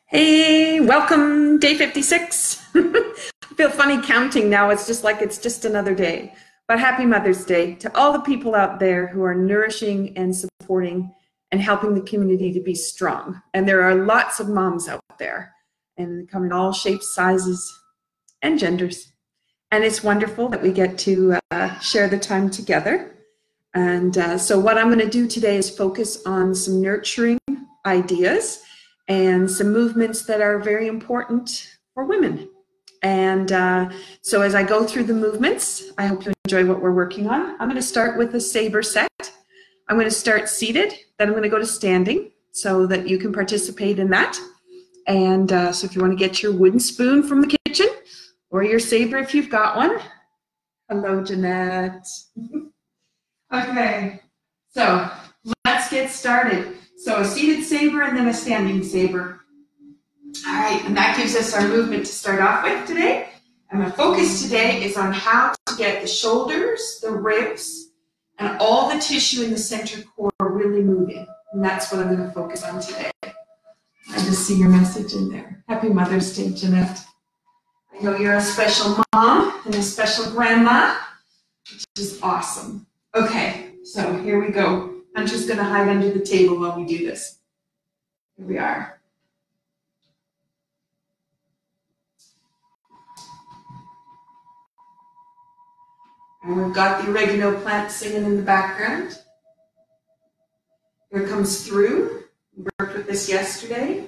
Hey, welcome, day 56. I feel funny counting now. It's just like it's just another day. But happy Mother's Day to all the people out there who are nourishing and supporting and helping the community to be strong. And there are lots of moms out there, and they come in all shapes, sizes, and genders. And it's wonderful that we get to share the time together. And so what I'm going to do today is focus on some nurturing ideas and some movements that are very important for women. And so as I go through the movements, I hope you enjoy what we're working on. I'm going to start with a saber set. I'm going to start seated, then I'm going to go to standing so that you can participate in that. And so if you want to get your wooden spoon from the kitchen or your saber if you've got one. Hello, Jeanette. Okay, so let's get started. So a seated saber and then a standing saber. All right, and that gives us our movement to start off with today. And my focus today is on how to get the shoulders, the ribs, and all the tissue in the center core really moving. And that's what I'm going to focus on today. I just see your message in there. Happy Mother's Day, Jeanette. I know you're a special mom and a special grandma, which is awesome. Okay, so here we go. I'm just going to hide under the table while we do this. Here we are. And we've got the oregano plant singing in the background. Here comes through. We worked with this yesterday.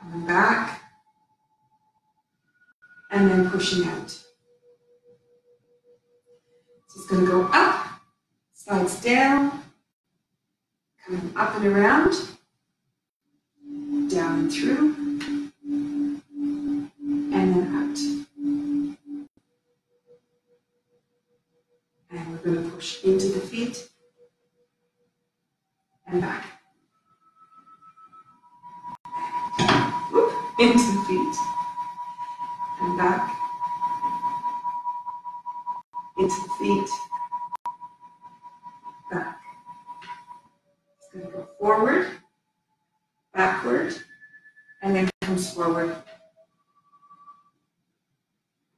Coming back. And then pushing out. So it's going to go up, slides down, coming up and around, down and through, and then out. And we're going to push into the feet and back. Whoop, into the feet and back. Into the feet, back. It's going to go forward, backward, and then comes forward.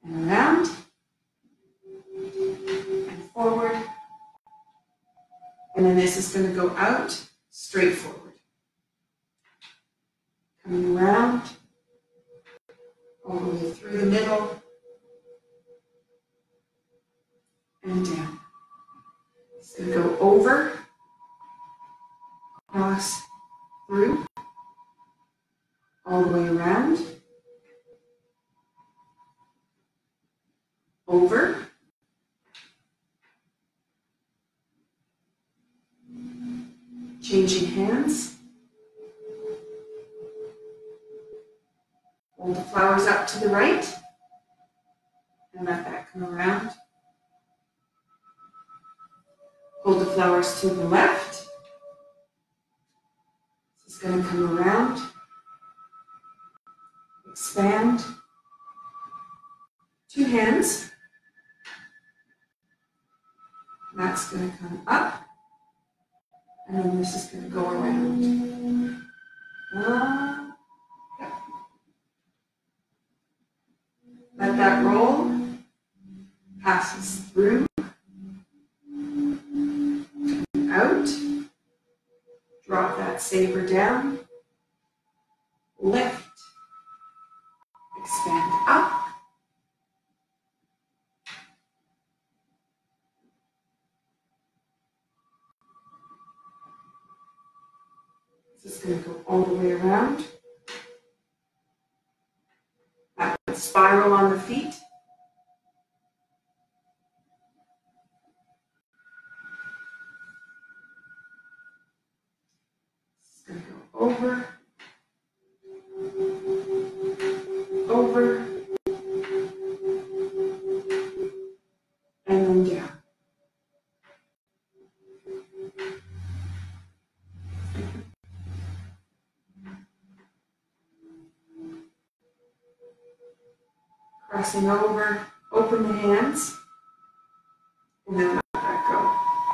And around, and forward. And then this is going to go out, straight forward. Coming around, all the way through the middle, and down. It's going to go over, across, through, all the way around, over, changing hands, hold the flowers up to the right, and let that come around. Hold the flowers to the left. This is going to come around, expand, two hands. And that's going to come up, and then this is going to go around. Yep. Let that roll, passes through. Out, drop that saber down, lift, expand up, this is going to go all the way around, backward spiral on the feet. Over, over, and then down. Crossing over, open the hands, and then let that go.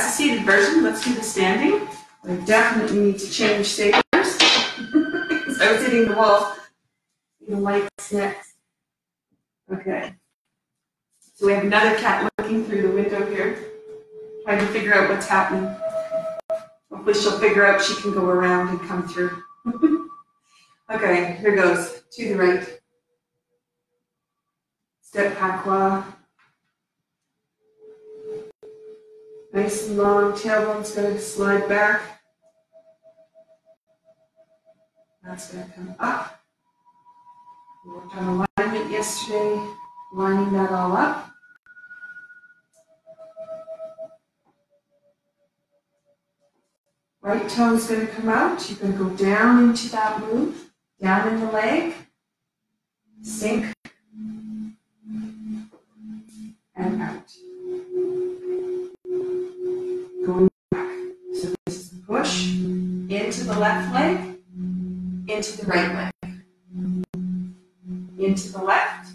the seated version. Let's do the standing. I definitely need to change sabers. Because I was hitting the wall. The lights next. Okay. So we have another cat looking through the window here, trying to figure out what's happening. Hopefully she'll figure out she can go around and come through. Okay, here goes. To the right. Step patois. Nice and long, tailbone's going to slide back. That's going to come up. We worked on alignment yesterday, lining that all up. Right toe is going to come out. You're going to go down into that move, down in the leg, sink, and out. Going back. So this is the push into the left leg, into the right leg, into the left,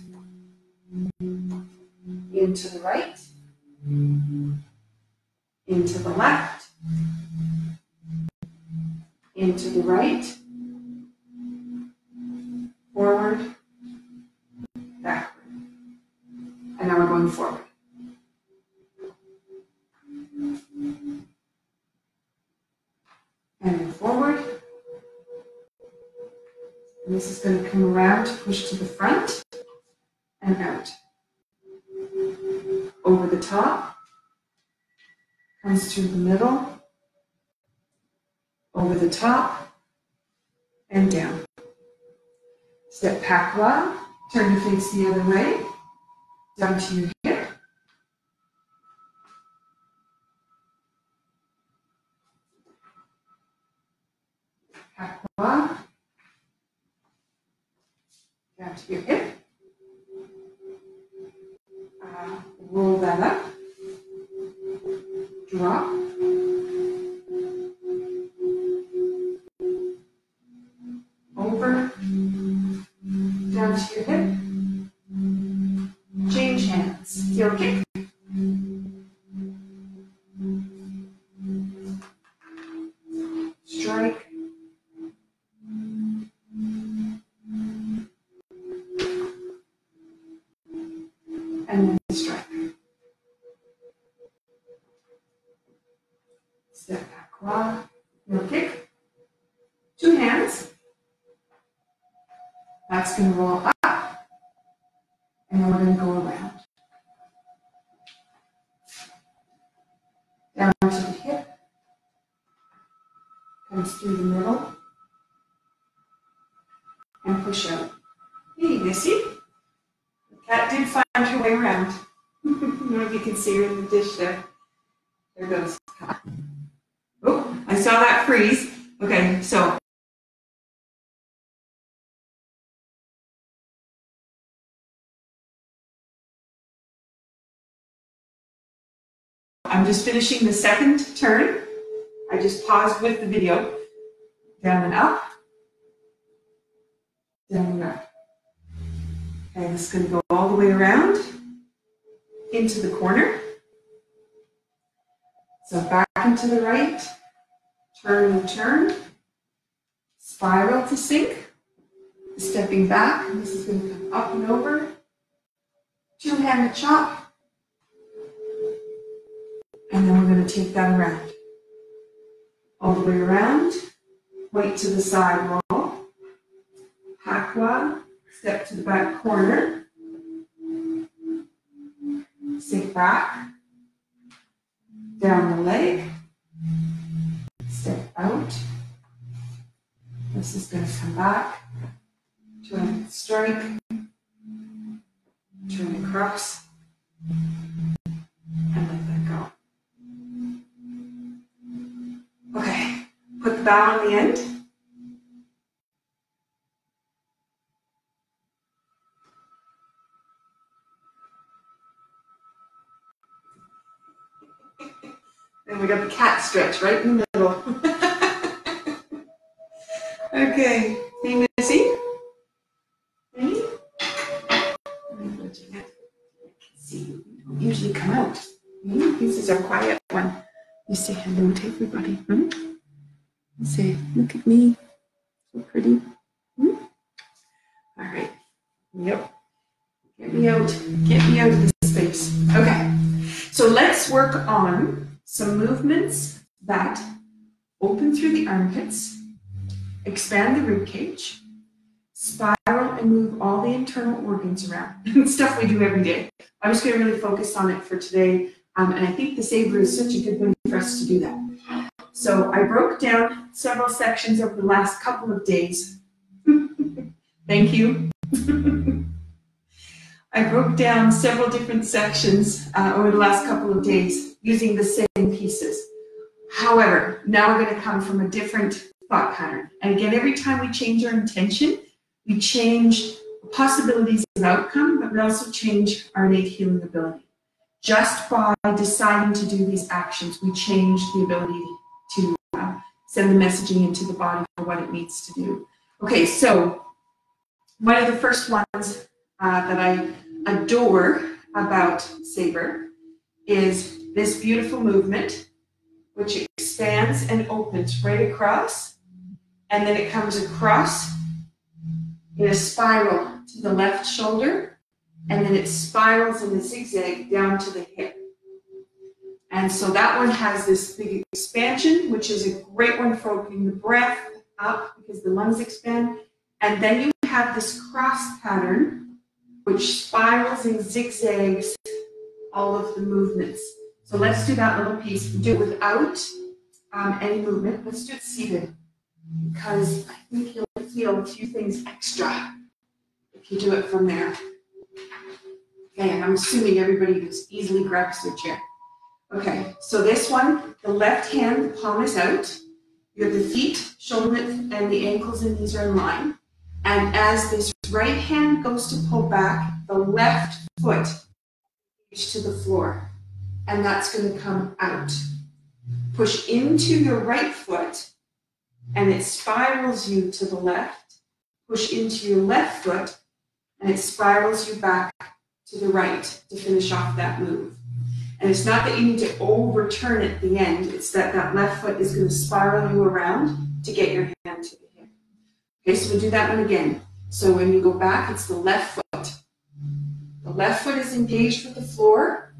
into the right, into the left, into the right, forward, backward. And now we're going forward. And then forward. And this is going to come around to push to the front and out. Over the top, comes through the middle, over the top, and down. Step patois, turn your face the other way, down to your hip. Patois, down to your hip. Roll that up, drop, over, down to your hip, change hands, heel kick, strike, and then strike. Step patois, heel kick, two hands. That's going to roll up, and then we're going to go around. Down to the hip, comes through the middle, and push out. Hey, Missy. The cat did find her way around. I don't know if you can see her in the dish there. There goes. Oh, I saw that freeze. Okay, so I'm just finishing the second turn. I just paused with the video. Down and up. Down and up. Okay, this is going to go all the way around into the corner. So back into the right, turn and turn, spiral to sink, stepping back, and this is going to come up and over, two-handed chop, and then we're going to take that around. All the way around, point to the side wall, patois, step to the back corner, sink back, down the leg, step out. This is going to come back, turn strike, turn across, and let that go. Okay, put the bow on the end. And we got the cat stretch right in the middle. Okay, hey Missy. Hey. See, you don't usually come out. This is our quiet one. You say hello to everybody. Hmm? You say, look at me, so pretty. Hmm? All right. Yep. Get me out of this space. Okay. So let's work on some movements that open through the armpits, expand the rib cage, spiral and move all the internal organs around. Stuff we do every day. I'm just going to really focus on it for today. And I think the saber is such a good way for us to do that. So I broke down several sections over the last couple of days. Thank you. I broke down several different sections over the last couple of days using the same pieces. However, now we're going to come from a different thought pattern. And again, every time we change our intention, we change possibilities of outcome, but we also change our innate healing ability. Just by deciding to do these actions, we change the ability to send the messaging into the body for what it needs to do. Okay, so one of the first ones that I adore about saber is this beautiful movement, which expands and opens right across, and then it comes across in a spiral to the left shoulder, and then it spirals in a zigzag down to the hip. And so that one has this big expansion, which is a great one for opening the breath up because the lungs expand. And then you have this cross pattern, which spirals and zigzags all of the movements. So let's do that little piece. Do it without any movement. Let's do it seated, because I think you'll feel a few things extra if you do it from there. Okay, and I'm assuming everybody just easily grabs their chair. Okay, so this one, the left hand, the palm is out. You have the feet, shoulder width, and the ankles and knees are in line. And as this right hand goes to pull back, the left foot reaches to the floor. And that's going to come out. Push into your right foot, and it spirals you to the left. Push into your left foot, and it spirals you back to the right to finish off that move. And it's not that you need to overturn at the end, it's that that left foot is going to spiral you around to get your hand to the hip. Okay, so we'll do that one again. So when you go back, it's the left foot. The left foot is engaged with the floor.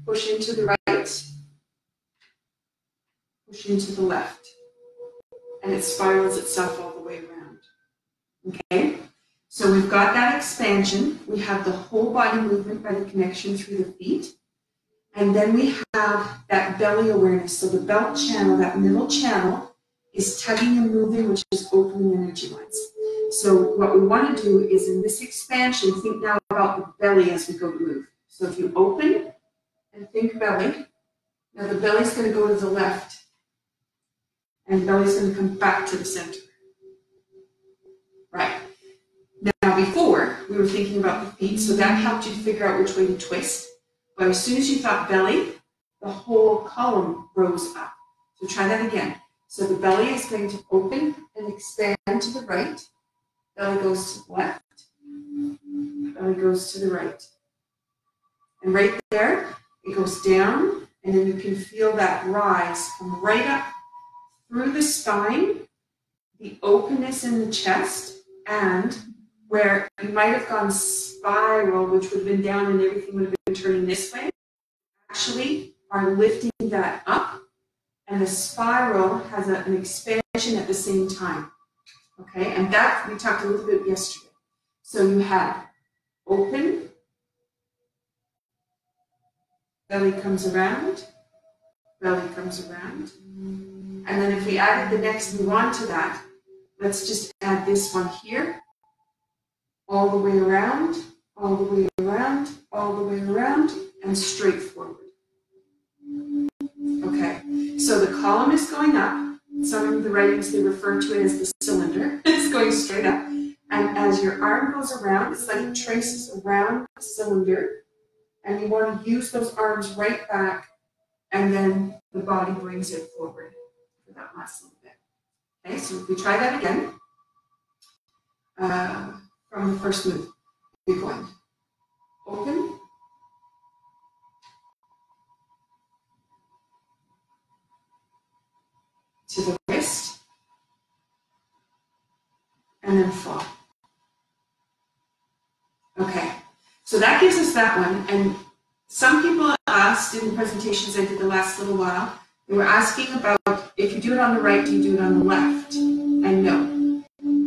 Push into the right. Push into the left. And it spirals itself all the way around. Okay? So we've got that expansion. We have the whole body movement by the connection through the feet. And then we have that belly awareness. So the belt channel, that middle channel, is tugging and moving, which is opening energy lines. So what we want to do is in this expansion, think now about the belly as we go to move. So if you open and think belly, now the belly's going to go to the left. And the belly's going to come back to the center. Right. Now before, we were thinking about the feet, so that helped you to figure out which way to twist. But as soon as you thought belly, the whole column rose up. So try that again. So the belly is going to open and expand to the right. Belly goes to the left. Belly goes to the right. And right there, it goes down, and then you can feel that rise come right up through the spine, the openness in the chest, and where you might have gone spiral, which would have been down and everything would have been turning this way, actually are lifting that up, and the spiral has an expansion at the same time. Okay, and that we talked a little bit yesterday. So you had open, belly comes around, belly comes around. And then if we added the next move on to that, let's just add this one here. All the way around, all the way around, all the way around, and straight forward. Okay, so the column is going up. Some of the writings, they refer to it as the cylinder. It's going straight up. And as your arm goes around, it's like it traces around the cylinder. And you want to use those arms right back, and then the body brings it forward for that last little bit. Okay, so if we try that again, from the first move, we're going open, So that gives us that one. And some people asked in the presentations I did the last little while, they were asking about if you do it on the right, do you do it on the left? And no,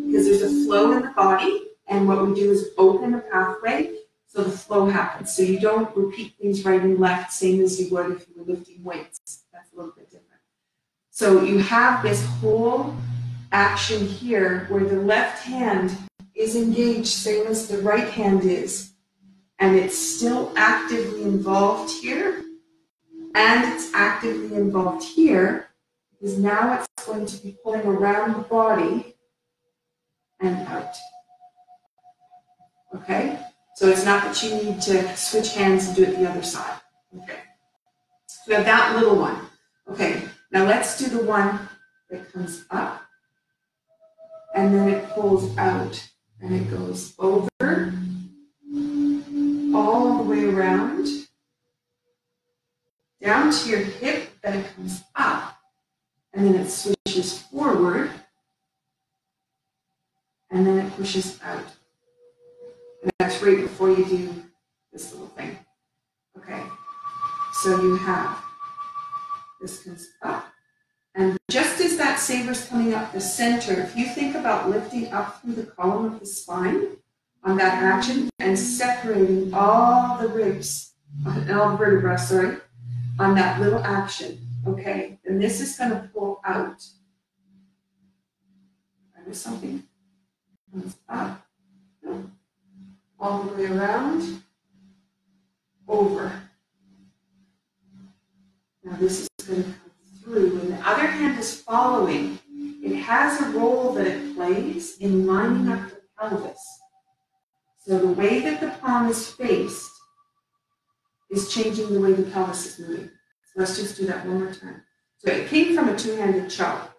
because there's a flow in the body, and what we do is open a pathway so the flow happens. So you don't repeat things right and left, same as you would if you were lifting weights. That's a little bit different. So you have this whole action here where the left hand is engaged, same as the right hand is, and it's still actively involved here, and it's actively involved here, because now it's going to be pulling around the body and out. Okay? So it's not that you need to switch hands and do it the other side. Okay. So we have that little one. Okay, now let's do the one that comes up, and then it pulls out, and it goes over, all the way around, down to your hip, then it comes up, and then it swishes forward, and then it pushes out. And that's right before you do this little thing. Okay, so you have, this comes up, and just as that saber's coming up the center, if you think about lifting up through the column of the spine on that action and separating all the ribs, all the vertebrae, sorry, on that little action, okay, then this is going to pull out. There's something comes up, no, all the way around, over. Now this is going to come through. When the other hand is following, it has a role that it plays in lining up the pelvis. So the way that the palm is faced is changing the way the pelvis is moving. So let's just do that one more time. So it came from a two-handed chop.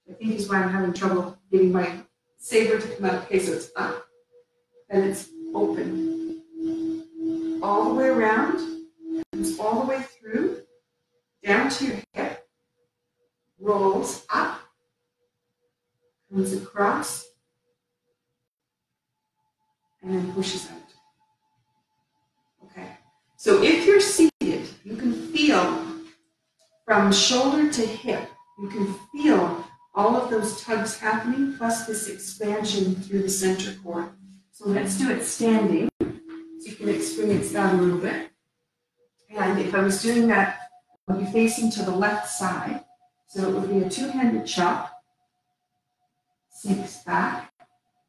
I think is why I'm having trouble getting my saber to come out. Okay, so it's up, then it's open. All the way around, comes all the way through, down to your hip, rolls up, comes across, and then pushes out. Okay, so if you're seated, you can feel from shoulder to hip, you can feel all of those tugs happening, plus this expansion through the center core. So let's do it standing, so you can experience that a little bit. And if I was doing that, I'll be facing to the left side. So it would be a two-handed chop, sinks back,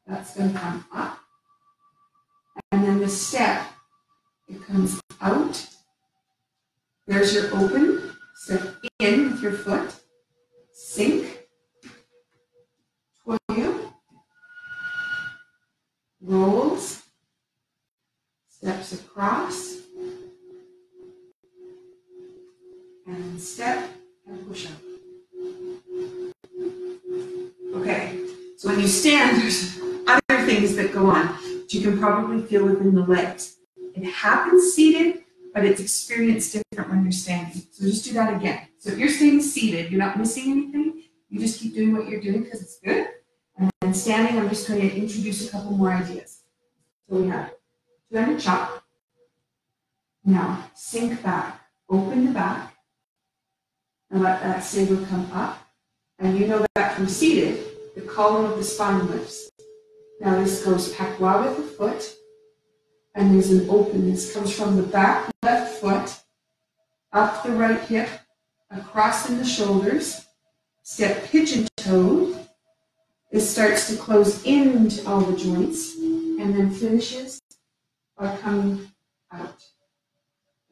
that's going to come up. And then the step, it comes out. There's your open, step in with your foot, sink, toyo, rolls, steps across, and step and push up. Okay, so when you stand, there's other things that go on that you can probably feel within the legs. It happens seated, but it's experienced different when you're standing. So just do that again. So if you're staying seated, you're not missing anything. You just keep doing what you're doing because it's good. And then standing, I'm just going to introduce a couple more ideas. So we have two-handed chop. Now sink back, open the back, and let that saber come up. And you know that from seated, the column of the spine lifts. Now this goes patois with the foot, and there's an openness. Comes from the back left foot, up the right hip, across in the shoulders, step pigeon-toed. This starts to close into all the joints, and then finishes by coming out.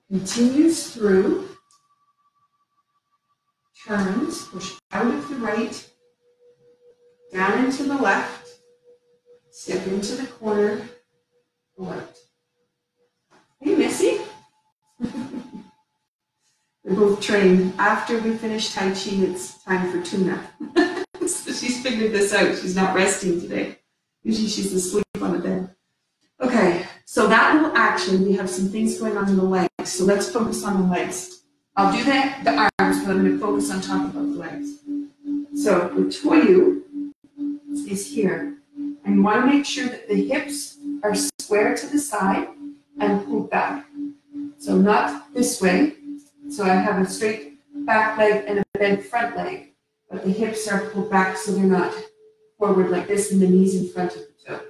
Continues through, turns, push out of the right, down into the left, step into the corner, pull out. Hey, Missy. They're both trained. After we finish Tai Chi, it's time for tuna. So she's figured this out. She's not resting today. Usually she's asleep on the bed. Okay, so that little action, we have some things going on in the legs. So let's focus on the legs. I'll do the arms, but I'm going to focus on talking about the legs. So the toyo is here. And you want to make sure that the hips are square to the side and pull back. So not this way. So I have a straight back leg and a bent front leg, but the hips are pulled back so they're not forward like this and the knees in front of the toe.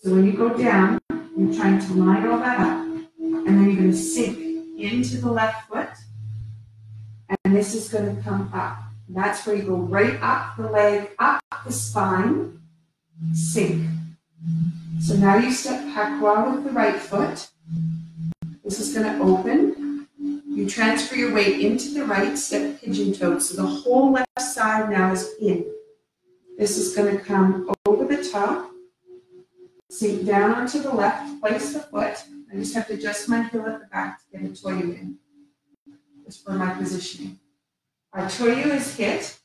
So when you go down, you're trying to line all that up, and then you're going to sink into the left foot, and this is going to come up. And that's where you go right up the leg, up the spine, sink. So now you step hakwa with the right foot. This is going to open. You transfer your weight into the right, step pigeon-toed. So the whole left side now is in. This is going to come over the top, sink down onto the left, place the foot. I just have to adjust my heel at the back to get a toyo in. Just for my positioning. Our toyo is hit,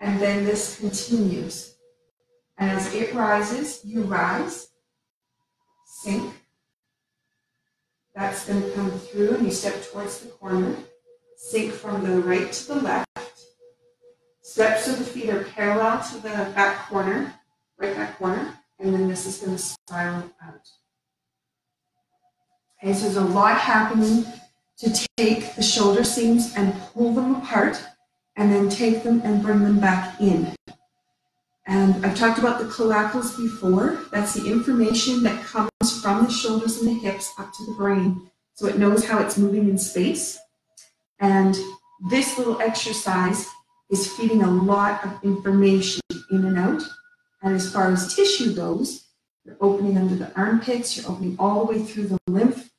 and then this continues. And as it rises, you rise, sink. That's going to come through, and you step towards the corner. Sink from the right to the left. Steps of the feet are parallel to the back corner, right back corner, and then this is going to spiral out. Okay, so there's a lot happening to take the shoulder seams and pull them apart, and then take them and bring them back in. And I've talked about the cloacals before. That's the information that comes from the shoulders and the hips up to the brain. So it knows how it's moving in space. And this little exercise is feeding a lot of information in and out. And as far as tissue goes, you're opening under the armpits, you're opening all the way through the lymph,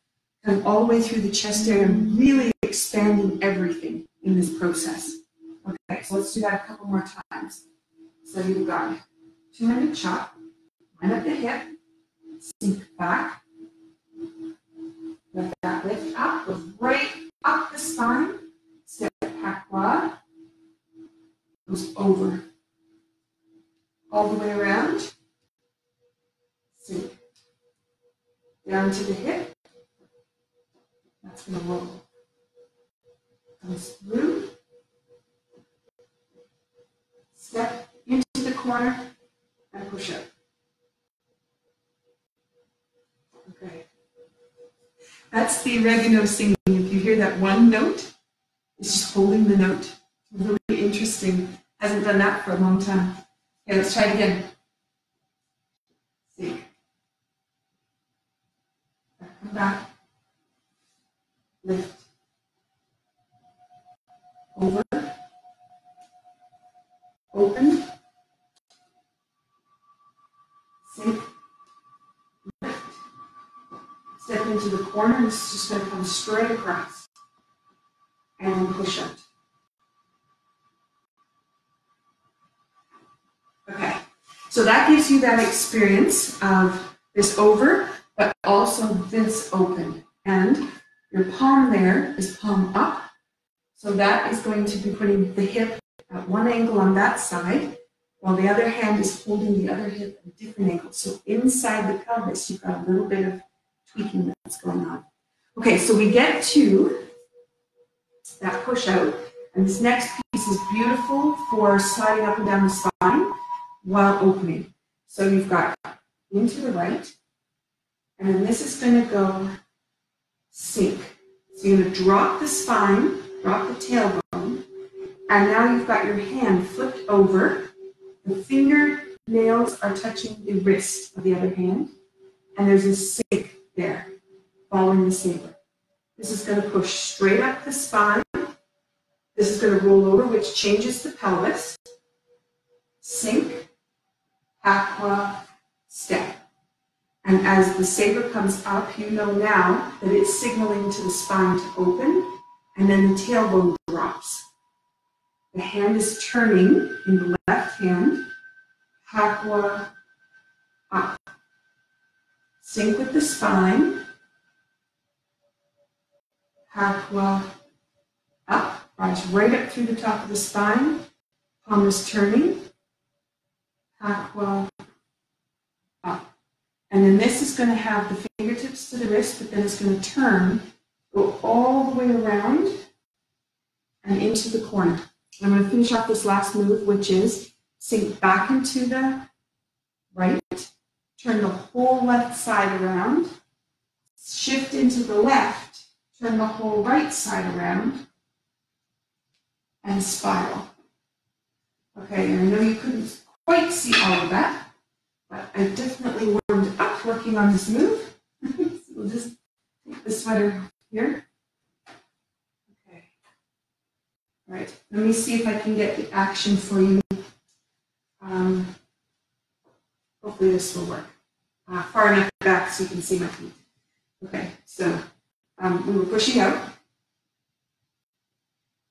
and all the way through the chest area, and really expanding everything in this process. Okay, so let's do that a couple more times. So you've got two-handed chop, line up the hip, sink back, let that lift up, goes right up the spine, step back quad, goes over, all the way around, sink, down to the hip, that's going to roll, comes through, step into the corner and push up. Okay. That's the oregano singing. If you hear that one note, it's just holding the note. Really interesting. Hasn't done that for a long time. Okay, let's try it again. See. Come back. Lift. Over. Open. Sink. Lift. Step into the corner. This is just going to come straight across. And push out. Okay, so that gives you that experience of this over, but also this open. And your palm there is palm up. So that is going to be putting the hip at one angle on that side, while the other hand is holding the other hip at a different angle. So inside the pelvis, you've got a little bit of tweaking that's going on. Okay, so we get to that push out, and this next piece is beautiful for sliding up and down the spine while opening. So you've got into the right, and then this is going to go sink. So you're going to drop the spine, drop the tailbone, and now you've got your hand flipped over. The fingernails are touching the wrist of the other hand, and there's a sink there, following the saber. This is going to push straight up the spine. This is going to roll over, which changes the pelvis. Sink, aqua, step. And as the saber comes up, you know now that it's signaling to the spine to open, and then the tailbone drops. The hand is turning in the left hand, aqua, up. Sink with the spine, aqua, up. Rise right up through the top of the spine, palm is turning, aqua, up. And then this is going to have the fingertips to the wrist, but then it's going to turn, go all the way around and into the corner. I'm going to finish off this last move, which is sink back into the right, turn the whole left side around, shift into the left, turn the whole right side around, and spiral. Okay, and I know you couldn't quite see all of that, but I definitely warmed up working on this move. So we'll just take the sweater here. Okay. All right, let me see if I can get the action for you. Hopefully this will work. Far enough back so you can see my feet. Okay, so we were pushing out,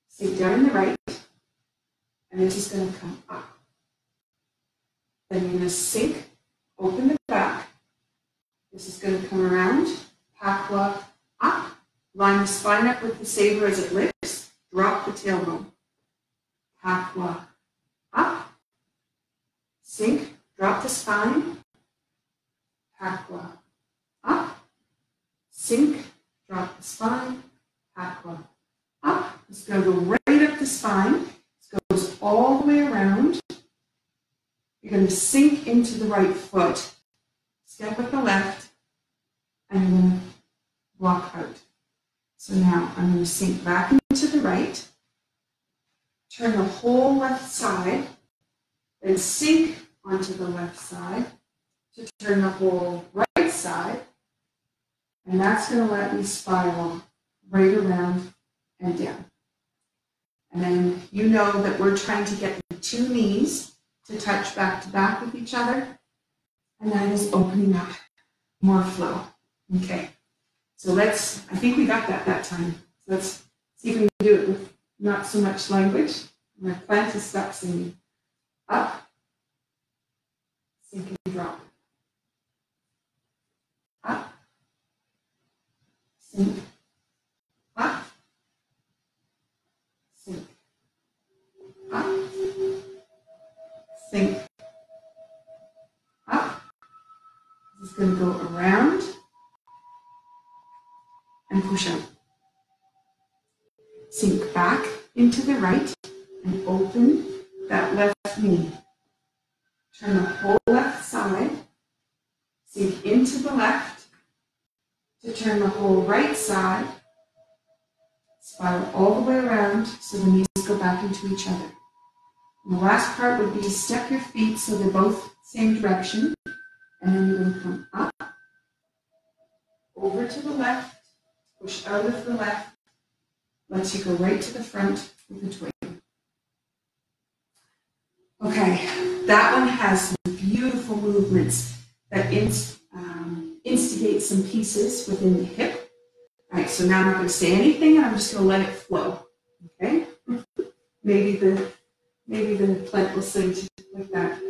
sink down in the right, and it's just going to come up. Then you're going to sink, open the back. This is going to come around, pakwa up, line the spine up with the saber as it lifts, drop the tailbone. Pakwa up, sink, drop the spine, pakwa up, sink, drop the spine, pakwa up. It's going to go right up the spine. It goes all the way around. You're going to sink into the right foot, step with the left, and you're going to walk out. So now I'm going to sink back into the right, turn the whole left side, then sink onto the left side to turn the whole right side, and that's going to let me spiral right around and down. And then you know that we're trying to get the two knees to touch back to back with each other, and that is opening up more flow. Okay, so I think we got that time. So let's see if we can do it with not so much language. I'm going to plan to stop singing. Up, sink and drop. Up, sink, up, sink, up, sink, up. This is going to go around and push out. Sink back into the right and open that left knee. Turn the whole left side, sink into the left to turn the whole right side, spiral all the way around so the knees go back into each other. And the last part would be step your feet so they're both same direction, and then you're going to come up, over to the left, push out of the left, lets you go right to the front with the twig. Okay, that one has some beautiful movements that instigate some pieces within the hip. All right, so now I'm not going to say anything, and I'm just going to let it flow. Okay, maybe the plant will sing like that.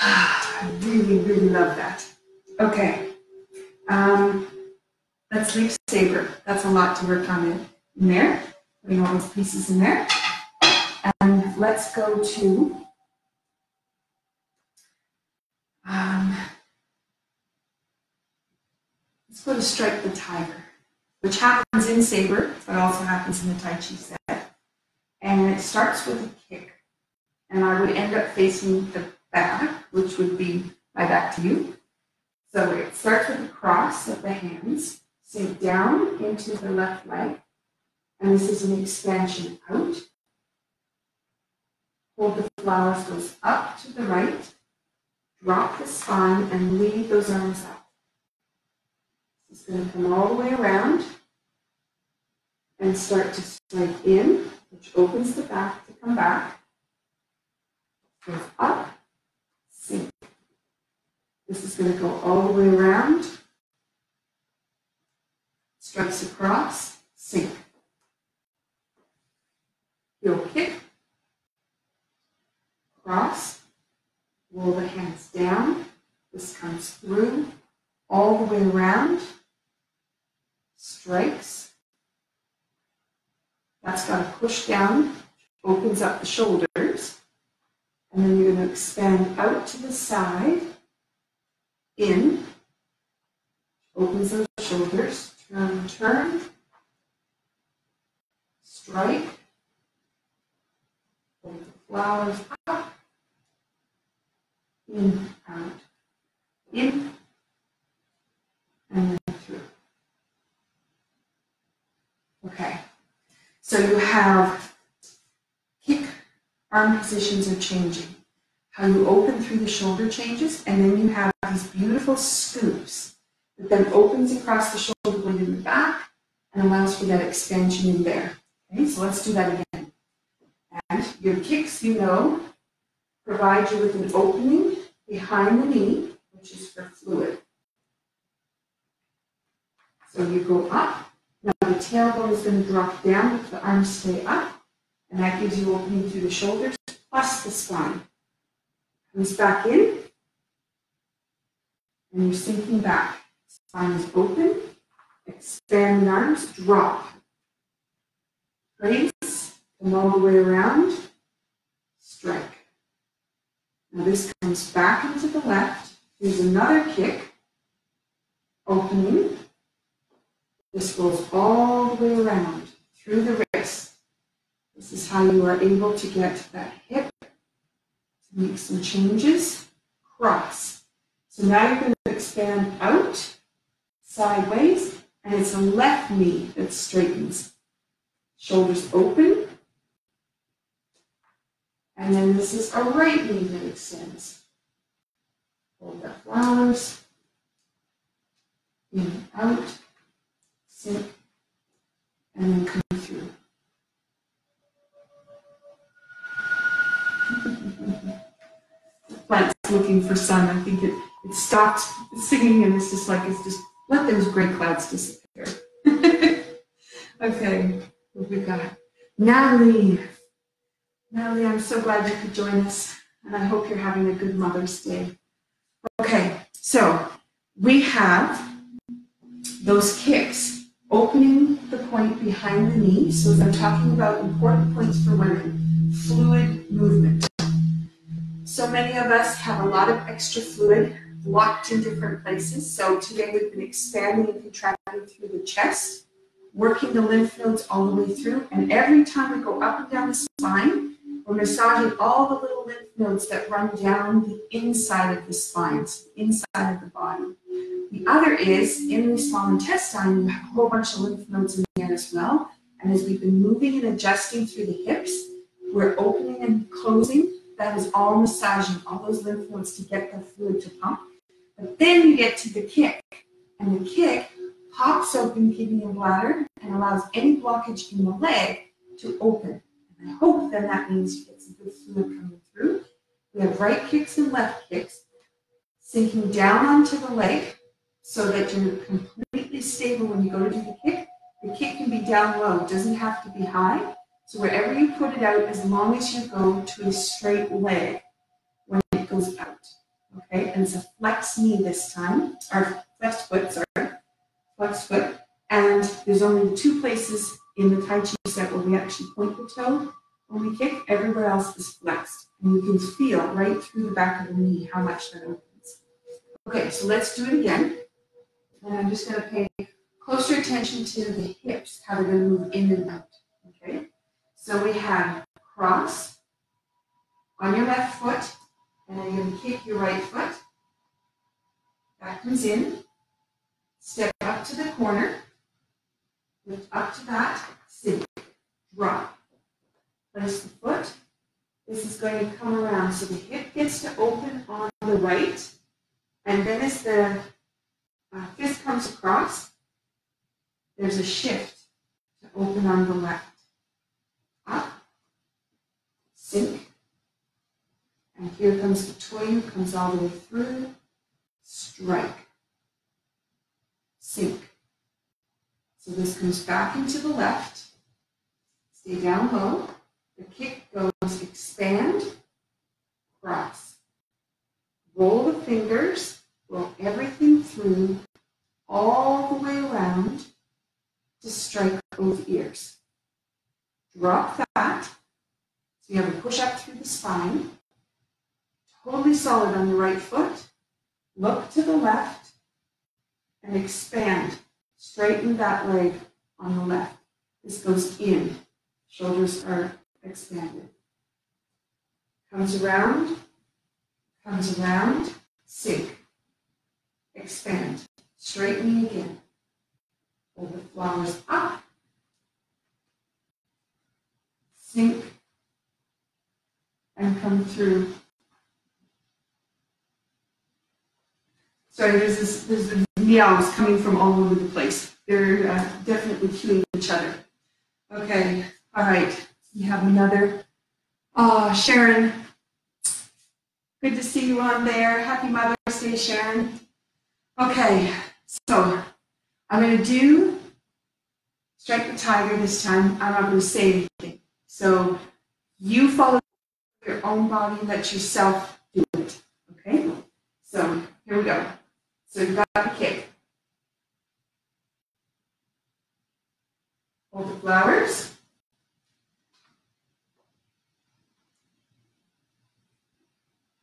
I really, really love that. Okay, let's leave saber. That's a lot to work on in there. Putting all those pieces in there. And let's go to strike the tiger, which happens in saber, but also happens in the Tai Chi set. And it starts with a kick. And I would end up facing the back, which would be my back to you. So it starts with a cross of the hands, sink down into the left leg, and this is an expansion out. Hold the flowers, goes up to the right, drop the spine, and lead those arms up. It's going to come all the way around and start to strike in, which opens the back to come back. Goes up, sink. This is going to go all the way around, strikes across, sink. cross, roll the hands down. This comes through, all the way around, strikes. That's got to push down, opens up the shoulders. And then you're going to expand out to the side, in, opens those shoulders, turn, turn, strike, hold the flowers up, in, out, in, and then through. Okay, so you have kick, arm positions are changing. How you open through the shoulder changes, and then you have these beautiful scoops that then opens across the shoulder blade in the back and allows for that expansion in there. Okay, so let's do that again. And your kicks, you know, provide you with an opening behind the knee, which is for fluid. So you go up. Now the tailbone is going to drop down, but the arms stay up, and that gives you opening through the shoulders plus the spine. Comes back in, and you're sinking back. Spine is open, expand the arms, drop. Raise, come all the way around, strike. Now this comes back into the left. Here's another kick, opening. This goes all the way around, through the wrist. This is how you are able to get that hip to make some changes. Cross. So now you're going to expand out, sideways, and it's a left knee that straightens. Shoulders open. And then this is a right knee that extends. Hold the flowers. In and out. Sink. And then come through. The plant's looking for sun. I think it stopped singing and it's just let those gray clouds disappear. Okay, what we got? Natalie. Natalie, I'm so glad you could join us, and I hope you're having a good Mother's Day. Okay, so we have those kicks, opening the point behind the knee. So as I'm talking about important points for women, fluid movement. So many of us have a lot of extra fluid locked in different places. So today we've been expanding and contracting through the chest, working the lymph nodes all the way through. And every time we go up and down the spine, we're massaging all the little lymph nodes that run down the inside of the spine, so the inside of the body. The other is, in the small intestine, you have a whole bunch of lymph nodes in there as well. And as we've been moving and adjusting through the hips, we're opening and closing. That is all massaging all those lymph nodes to get the fluid to pump. But then you get to the kick, and the kick pops open kidney and bladder and allows any blockage in the leg to open. And I hope then that means you get some good fluid coming through. We have right kicks and left kicks, sinking down onto the leg so that you're completely stable when you go to do the kick. The kick can be down low, it doesn't have to be high. So wherever you put it out, as long as you go to a straight leg when it goes out. Okay, and it's a flex knee this time, or flexed foot, sorry, flexed foot. And there's only two places in the Tai Chi set where we actually point the toe when we kick. Everywhere else is flexed. And you can feel right through the back of the knee how much that opens. Okay, so let's do it again. And I'm just going to pay closer attention to the hips, how they're going to move in and out. Okay, so we have cross on your left foot, and then you're going to kick your right foot. That comes in. Step up to the corner. Lift up to that. Sink. Drop. Place the foot. This is going to come around. So the hip gets to open on the right. And then as the fist comes across, there's a shift to open on the left. Up. Sink. And here comes the twin, comes all the way through, strike, sink. So this comes back into the left, stay down low, the kick goes expand, Roll the fingers, roll everything through, all the way around to strike both ears. Drop that. So you have a push up through the spine. Totally solid on the right foot. Look to the left and expand. Straighten that leg on the left. This goes in. Shoulders are expanded. Comes around, sink. Expand. Straightening again. Pull the flowers up. Sink. And come through. Sorry, there's meows coming from all over the place. They're definitely cueing each other. Okay, all right. We have another. Sharon. Good to see you on there. Happy Mother's Day, Sharon. Okay, so I'm going to do strike the tiger this time. I'm not going to say anything. So you follow your own body, let yourself do it. Okay? So here we go. So you've got the kick. Hold the flowers.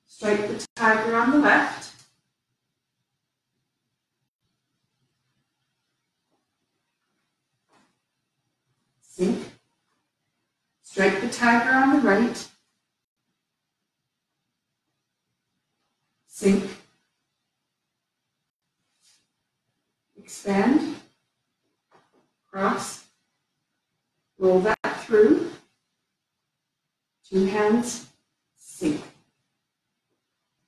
Strike the tiger on the left. Sink. Strike the tiger on the right. Sink. Expand. Cross. Roll that through. Two hands. Sink.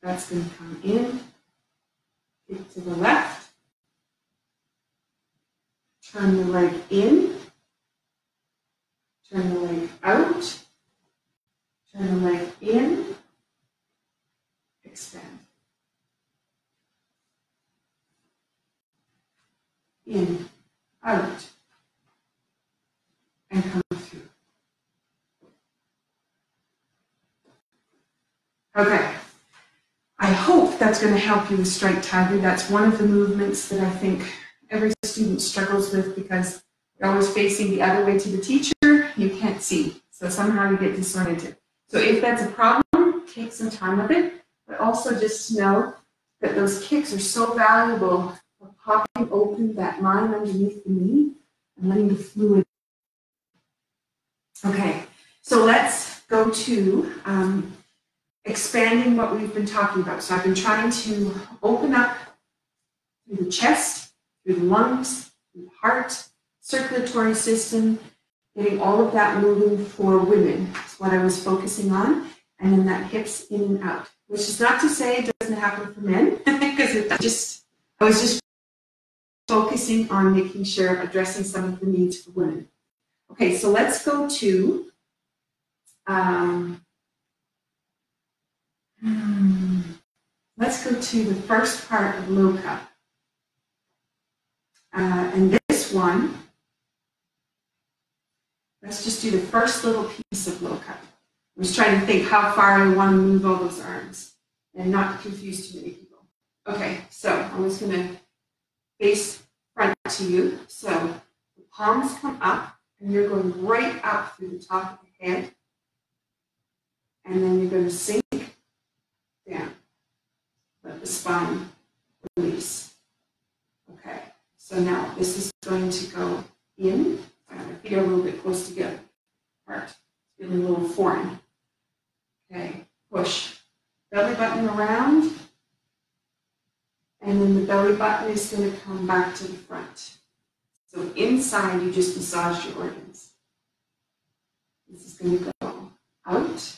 That's going to come in. Kick to the left. Turn the leg in. Turn the leg out. Turn the leg in. Expand. In, out, and come through. Okay. I hope that's going to help you with strike tiger. That's one of the movements that I think every student struggles with because you're always facing the other way to the teacher. You can't see. So somehow you get disoriented. So if that's a problem, take some time with it. But also just know that those kicks are so valuable for popping open that line underneath the knee and letting the fluid. Okay, so let's go to expanding what we've been talking about. So I've been trying to open up through the chest, through the lungs, through the heart, circulatory system, getting all of that moving for women. That's what I was focusing on. And then that hips in and out, which is not to say it doesn't happen for men, because I was just focusing on making sure, addressing some of the needs for women. Okay, so let's go to the first part of low cup. And this one, let's just do the first little piece of low cup. I was trying to think how far I want to move all those arms and not confuse too many people. Okay, so I'm just going to face front to you. So the palms come up and you're going right up through the top of the head. And then you're going to sink down. Let the spine release. Okay, so now this is going to go in. My feet are a little bit close together. Heart, feeling a little foreign. Okay, push. Belly button around. And then the belly button is going to come back to the front. So inside, you just massage your organs. This is going to go out.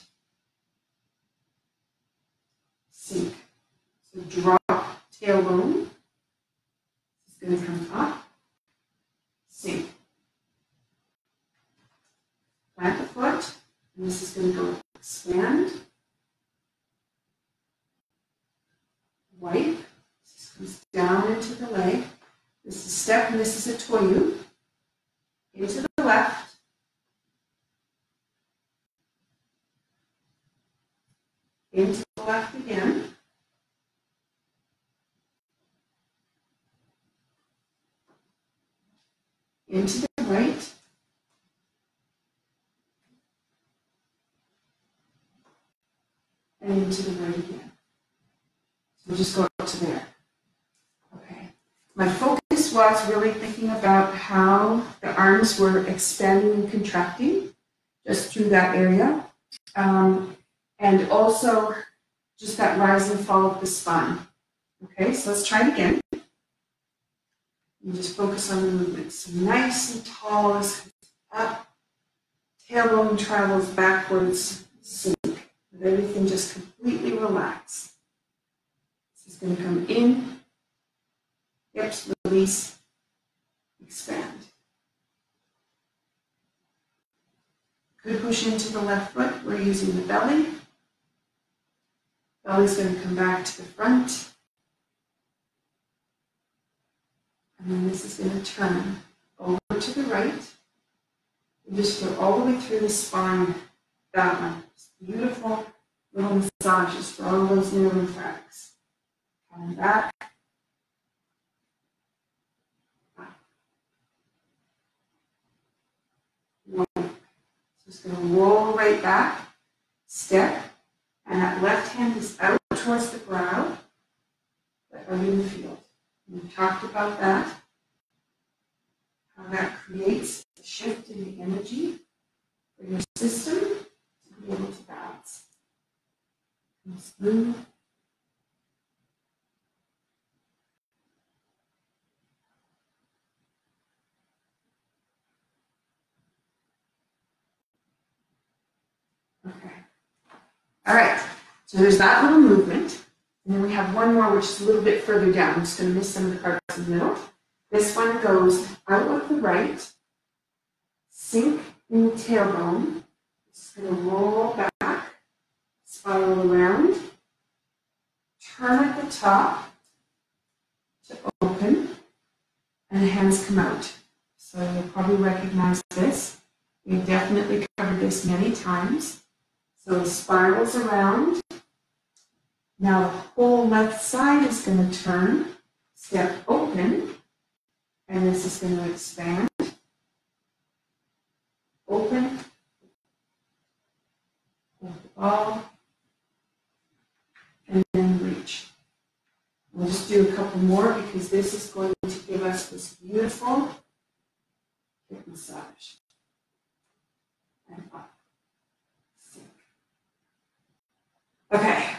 Sink. So drop tailbone. This is going to come up. Sink. Plant the foot. And this is going to go expand. Wipe. This comes down into the leg. This is step and this is a toyu. Into the left. Into the left again. into the right, and into the right again. So we'll just go up to there. Okay. My focus was really thinking about how the arms were expanding and contracting just through that area. And also just that rise and fall of the spine. Okay, so let's try it again. And just focus on the movement. So nice and tall, up, tailbone travels backwards, sink. Let everything just completely relax. This is going to come in, hips release, expand. Good push into the left foot. We're using the belly. Belly's going to come back to the front. And then this is going to turn over to the right. And just go all the way through the spine. That one. Just beautiful little massages for all those neurolymphatics. Coming back. One. Just going to roll right back. Step. And that left hand is out towards the brow, but out in the field. And we talked about that, how that creates a shift in the energy for your system to be able to balance. And smooth. Okay. All right, so there's that little movement, and then we have one more which is a little bit further down. I'm just going to miss some of the parts in the middle. This one goes out with the right, sink in the tailbone, just going to roll back, spiral around, turn at the top to open, and the hands come out. So you'll probably recognize this. We've definitely covered this many times. So it spirals around. Now the whole left side is going to turn, step open, and this is going to expand, open, hold the ball, and then reach. We'll just do a couple more because this is going to give us this beautiful hip massage. And up. Okay,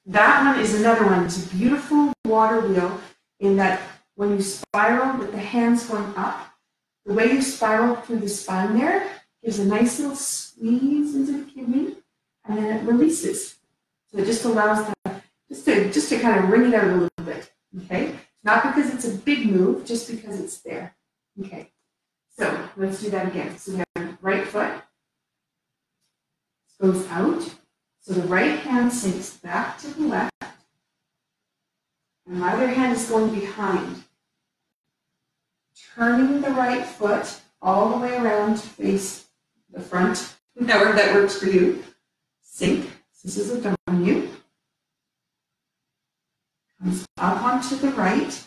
that one is another one. It's a beautiful water wheel in that when you spiral with the hands going up, the way you spiral through the spine there gives a nice little squeeze into the kidney, and then it releases. So it just allows that, just to kind of wring it out a little bit, okay? Not because it's a big move, just because it's there, okay? So let's do that again. So we have right foot, goes out. So the right hand sinks back to the left, and my other hand is going behind. Turning the right foot all the way around to face the front, however that works for you. Sink, this is a W. Comes up onto the right,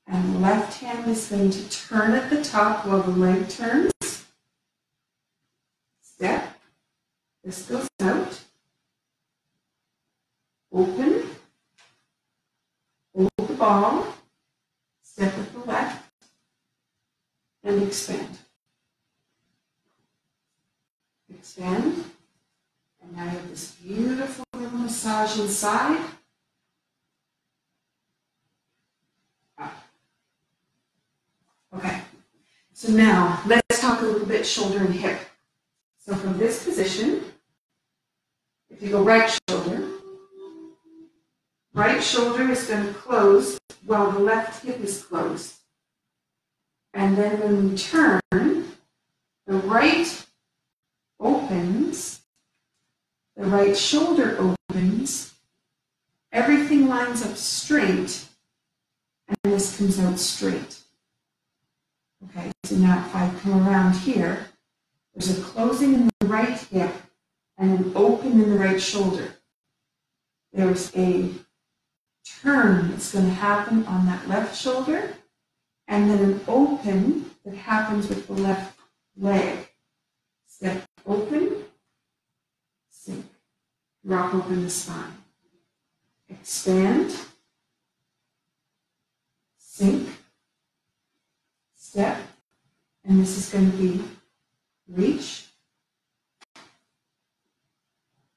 and the left hand is going to turn at the top while the leg turns. Step. This goes out, open, hold the ball, step with the left, and expand. Expand, and now you have this beautiful little massage inside. Up. Okay, so now let's talk a little bit shoulder and hip. So from this position, if you go right shoulder is going to close while the left hip is closed. And then when we turn, the right opens, the right shoulder opens, everything lines up straight, and this comes out straight. Okay, so now if I come around here, there's a closing in the right hip and an open in the right shoulder. There's a turn that's going to happen on that left shoulder, and then an open that happens with the left leg. Step open, sink, drop open the spine. Expand, sink, step, and this is going to be reach,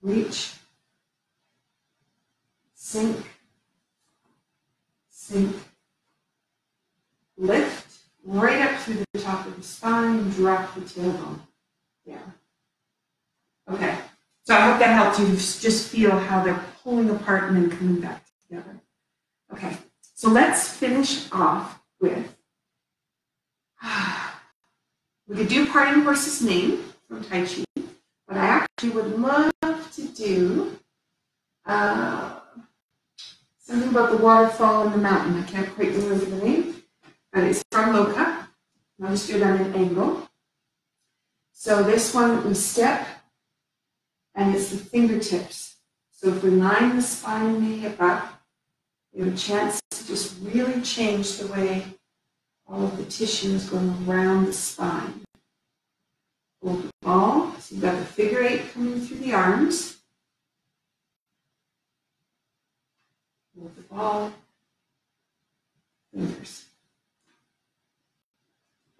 reach, sink, sink, lift, right up through the top of the spine, drop the tailbone down. Okay, so I hope that helped you just feel how they're pulling apart and then coming back together. Okay, so let's finish off with, we could do parting horse's name from Tai Chi, but I actually would love to do something about the waterfall and the mountain. I can't quite remember the name, but it's from Loka. I'll just do it on an angle. So this one, we step, and it's the fingertips. So if we line the spine knee up, we have a chance to just really change the way all of the tissue is going around the spine. Hold the ball. So you've got the figure 8 coming through the arms. Hold the ball. Fingers.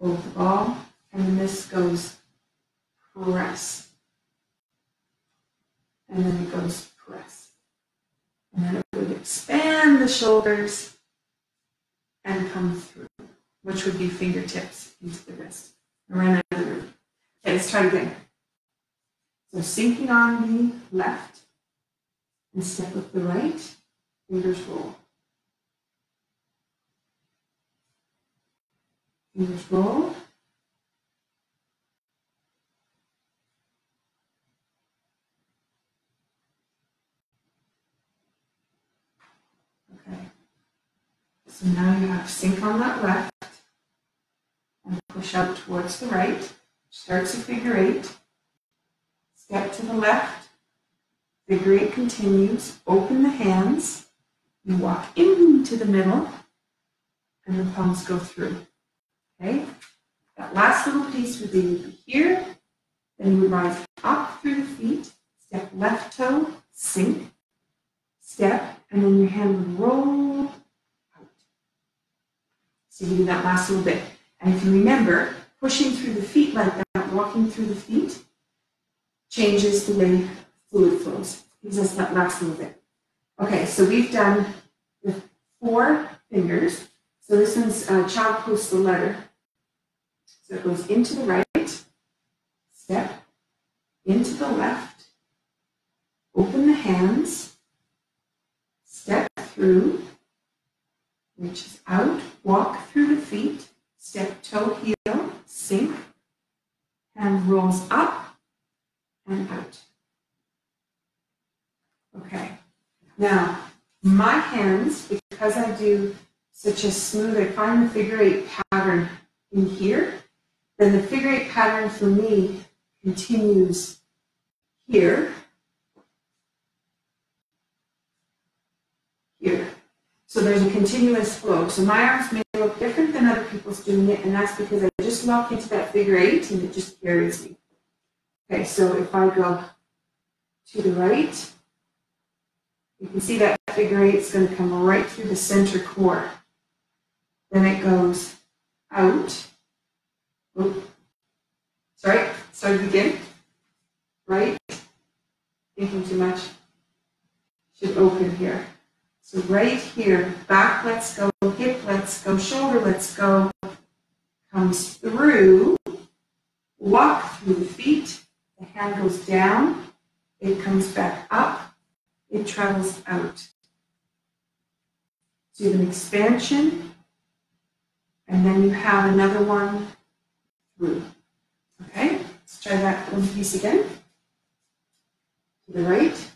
Hold the ball. And then this goes press. And then it goes press. And then it would expand the shoulders and come through, which would be fingertips into the wrist. Around the room. Okay, let's try it again. So sinking on the left and step with the right, fingers roll. Fingers roll. Okay. So now you have sink on that left and push out towards the right. Starts a figure 8. Step to the left. Figure 8 continues. Open the hands. You walk into the middle and the palms go through. Okay? That last little piece would be here. Then you would rise up through the feet. Step left toe, sink, step, and then your hand would roll out. So you do that last little bit. And if you remember, pushing through the feet like that, walking through the feet, changes the way fluid flows. Gives us that last little bit. Okay, so we've done the 4 fingers. So this one's child pose the letter. So it goes into the right, step, into the left, open the hands, step through, reaches out, walk through the feet, step, toe, heel, sink, hand rolls up and out. Okay, now my hands, because I do such a smooth, I find the figure 8 pattern in here, then the figure 8 pattern for me continues here, here. So there's a continuous flow. So my arms may look different than other people's doing it, and that's because I just lock into that figure 8 and it just carries me. Okay, so if I go to the right, you can see that figure 8 is going to come right through the center core. Then it goes out. Oh, sorry, start again. Right, thinking too much. Should open here. So right here, back let's go, hip let's go, shoulder let's go, comes through, walk through the feet, the hand goes down, it comes back up, it travels out. So you have an expansion, and then you have another one through. Okay, let's try that one piece again. To the right.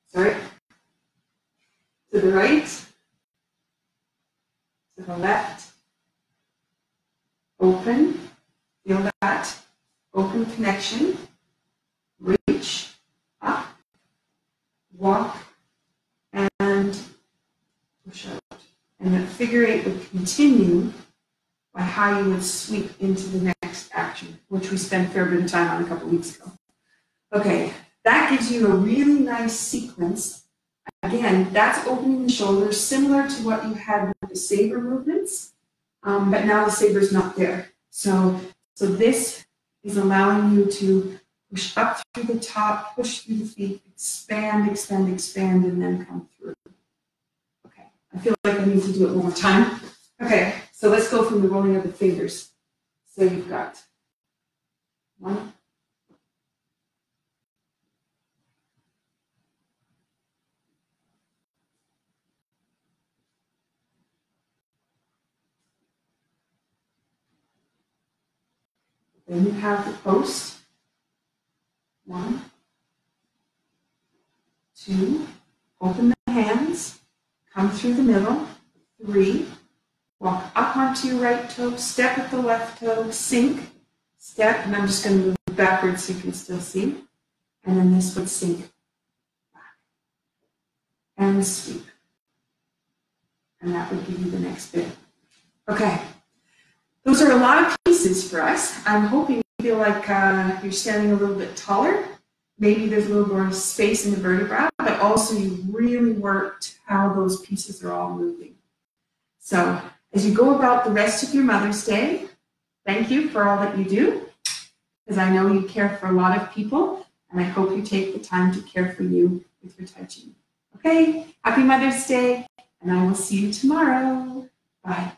Sorry. To the right. To the left. Open. Feel that. Open connection. Reach. Up. Walk. And push out. And the figure 8 would continue by how you would sweep into the next action, which we spent a fair bit of time on a couple weeks ago. Okay, that gives you a really nice sequence. Again, that's opening the shoulders, similar to what you had with the saber movements, but now the saber's not there. So this is allowing you to push up through the top, push through the feet, expand, expand, expand, and then come through. Okay, I feel like I need to do it one more time. Okay, so let's go from the rolling of the fingers. So you've got 1, 2, then you have the post. 1, 2, open the hands, come through the middle. 3, walk up onto your right toe, step with the left toe, sink, step, and I'm just going to move backwards so you can still see. And then this would sink back. And sweep. And that would give you the next bit. Okay. Those are a lot of pieces for us. I'm hoping you feel like you're standing a little bit taller. Maybe there's a little more space in the vertebra, but also you really worked how those pieces are all moving. So as you go about the rest of your Mother's Day, thank you for all that you do, because I know you care for a lot of people, and I hope you take the time to care for you with your Tai Chi. Okay, happy Mother's Day, and I will see you tomorrow. Bye.